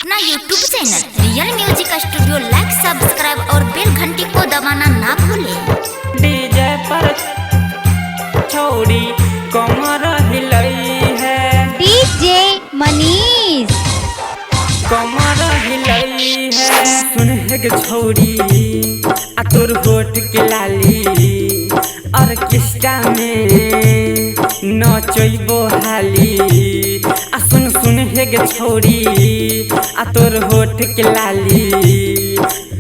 अपना YouTube channel real music studio like subscribe और bell घंटी को दबाना ना भूलें। डीजे पर छोड़ी कमर हिलई है डीजे मनीष कमर हिलई है। सुन है के छोड़ी आ तोर होठ के लाली ऑर्केस्ट्रा में नचैबो हाली। आ सुन सुन है के छोड़ी आ तोर होठ के लाली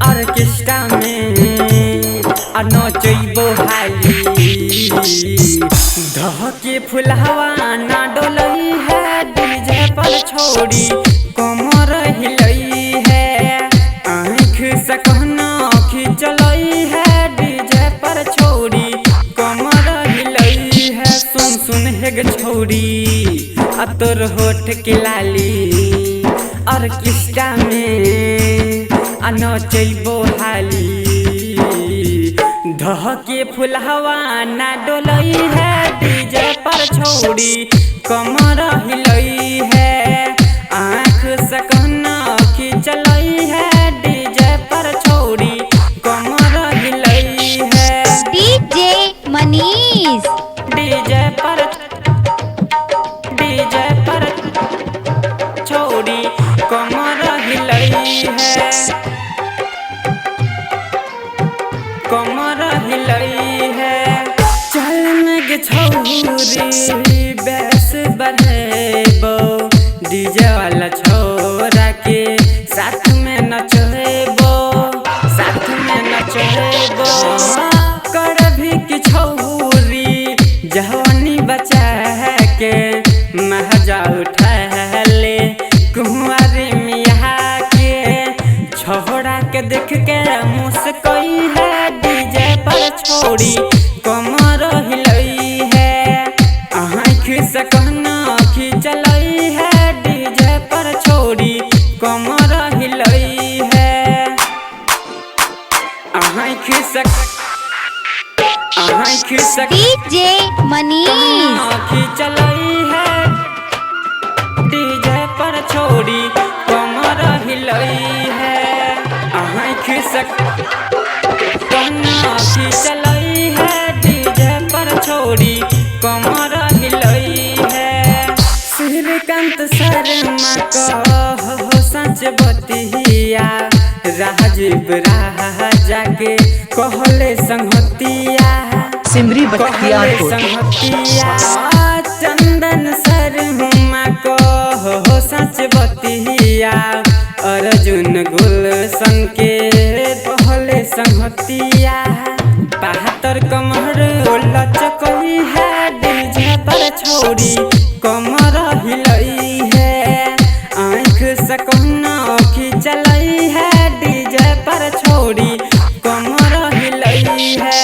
ऑर्केस्ट्रा में आ नचैबो हाली। धह के फुलहवा ना डोलई है डीजे पर छोड़ी कमर हिलई है। आँख से कहना खिंचलई है डीजे पर छोड़ी कमर हिलई है। सुन सुन है गे छोड़ी आ तोर होठ के लाली ऑर्केस्ट्रा में आ नचैबो हाली। धह के फुलहवा ना डोलई है डीजे पर छोड़ी कमर हिलई है। आँख से कहना खिंचलई है डीजे पर छोड़ी कमर हिलई है। डीजे मनीष डीजे पर छोड़ी कमर हिलई है कमर हिलई है। चल में गे छौरी बेस बढ़ेबो डीजे वाला छोरा के साथ में नचेबो कर भी कि छौरी जवानी बचा के महजा उठा ले कुंवारी मिया के छोड़ा के देख के मुस्कई है डीजे पर छोड़ी कमर हिलई है। आँख से कहना खिंचलई है डीजे पर छोड़ी कमर हिलई है। आँख से डीजे मनीष खिंचलई है डीजे पर छोड़ी कमर हिलई है। आँख से कहना खिंचलई है डीजे पर छोड़ी कमर हिलई है। श्रीकांत शर्मा कहो सच बतिया राजीव राजा के कहले संगतिया संगतिया। चंदन शर्मा कहो सच बतिया अर्जुन गुलशन के कहले संगतिया। बहत्तर कमर लचकई है डीजे पर छोड़ी कमर हिलई है। आँख से कहना खिंचलई है डीजे पर छोड़ी कमर हिलई है।